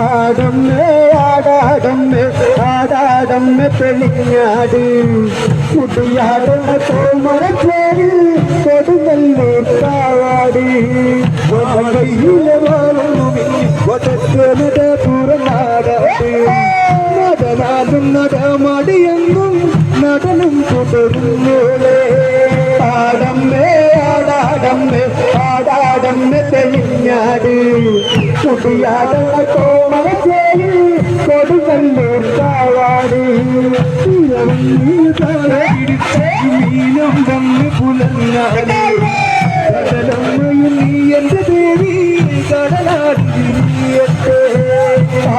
ആടമ്മേ ആടാടമ്മേ ആടാടമ്മേ പെളിഞ്ഞാട് കുട്ടിയാടുന്ന കോമരച്ചേരി കൊടുങ്ങല്ലൂർ കാവാടി ഒറ്റനട പുറനാടാട് നടനാടും നടമാടിയെന്നും നടനും തുടരുന്നോളെ ആടമ്മേ ആടാടമ്മേ ആടാടമ്മേ തെളിഞ്ഞാട് കുട്ടിയാടുന്ന കോമരച്ചേരി കൊടുങ്ങല്ലൂർ കാവാടി മീനും വന്ന് പുലർന്നാടി കടലമ്മയും നീ എന്റെ ദേവി കടലാടിയത്തെ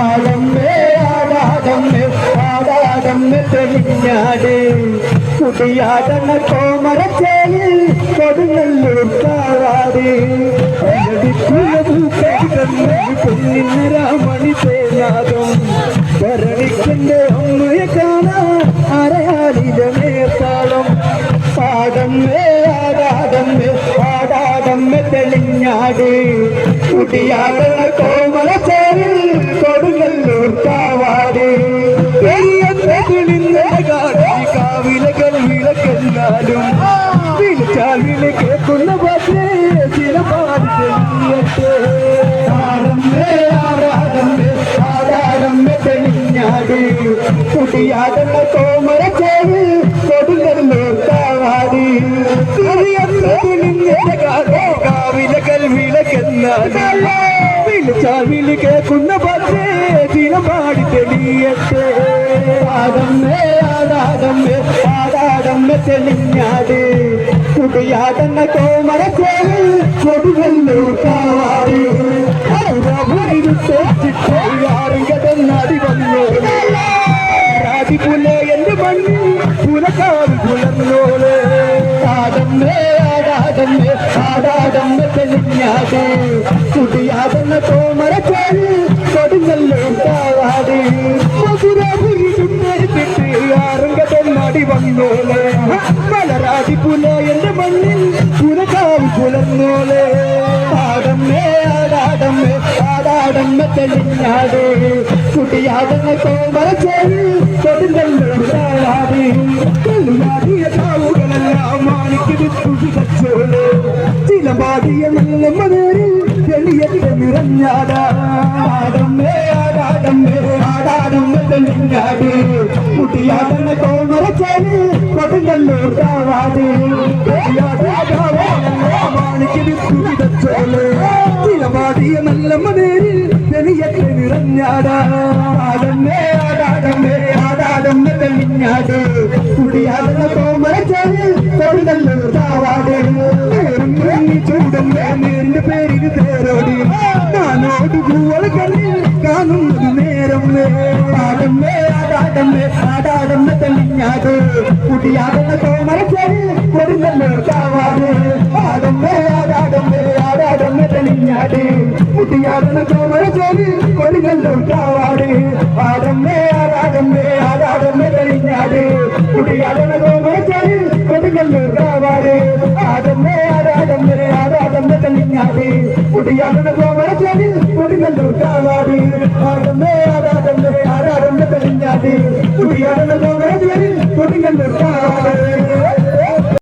ആടമ്മേ ആടാടമ്മേ ആടാടമ്മേ തെളിഞ്ഞാട് കുടിയാടണ കോമരച്ചേരി കൊടുങ്ങല്ലൂർ കാവാടി പൊന്നിന് രാമണി തേനാദം ഭരണിക്കന്റെ അമ്മയെ കാണാൻ അരയാലിന്റെ മേത്താളം ആടമ്മേ ആടാടമ്മേ ആടാടമ്മേ തെളിഞ്ഞാട് കുടിയാടണ കോമരച്ചേരി കൊടുങ്ങല്ലൂർ കാവാടി കാവിലകൾ വിളക്കെന്നാലും വിളിച്ചാൽ വിളി കേൾക്കുന്ന പക്ഷേ ചില പാടിത്തെ ആടമ്മേ ആടാടമ്മേ ആടാടമ്മേ തെളിഞ്ഞാട് കുടിയാടണ കോമരച്ചേരി കൊടുങ്ങല്ലൂർ കാവാടി കാവിലകൾ വിളക്കെന്നാലും വിളിച്ചാൽ വിളി കേൾക്കുന്ന പക്ഷേ ചില പാടി തെളിയട്ടെ ആടമ്മേ ആടാടമ്മേ ആടാടമ്മേ തെളിഞ്ഞാട് കുടിയാടണ കോമരച്ചേരി കൊടുങ്ങല്ലൂർ കാവാടി ാറുകടന്നാടി വന്നോ രാതിപുലെ എന്റെ മണ്ണിൽ പുലക്കാവ് പുലർന്നോളെ ആടമ്മേ ആടാടമ്മേ ആടാടമ്മേ തെളിഞ്ഞാട് കുടിയാടണ കോമരച്ചേരി കൊടുങ്ങല്ലൂർ കാവാടി ആറുകടന്നാടി വന്നോളെ രാതിപുലെ എന്റെ മണ്ണിൽ പുലക്കാവ് പുലർന്നോളെ ആടമ്മേ ആടാടമ്മേ ആടാടമ്മേ തെളിഞ്ഞാട് കുടിയാടണ കോമരച്ചേരി കൊടുങ്ങല്ലൂർ കാവാടി കല്യാടിയ കാവുകളെല്ലാം മാണിക്ക് വിത്തുകച്ചോളെ ചിലമ്പാടിയ നല്ല മലരിൽ തെളിയത്തെ നിറഞ്ഞാടാ ആടമ്മേ ആടാടമ്മേ ആടാടമ്മേ തെളിഞ്ഞാട് കുടിയാടണ കോമരച്ചേരി കൊടുങ്ങല്ലൂർ കാവാടി മാണിക്ക് വിത്തുകച്ചോളെ ചിലമ്പാടിയ നല്ല മലരിൽ തെളിയത്തെ നിറഞ്ഞാടാ ആടമ്മേ ആടാടമ്മേ ആടാടമ്മേ തെളിഞ്ഞാട് കുടിയാടണ കോമരച്ചേരി കൊടുങ്ങല്ലൂർ കാവാടി ചൂടല്ലേ നേരിന്റെ പേരിന് തേരോടി നാനോട് പൂവള കണ്ണിൽ കാണുന്നത് നേരം ആടമ്മേ ആടാടമ്മേ ആടാടമ്മേ തെളിഞ്ഞാട് കുടിയാടണ കോമരച്ചേരി കൊടുങ്ങല്ലൂർ കാവാടി ആടമ്മേ ആടാടമ്മേ ആടാടമ്മേ തെളിഞ്ഞാട് കുടിയാടണ കോമരച്ചേരി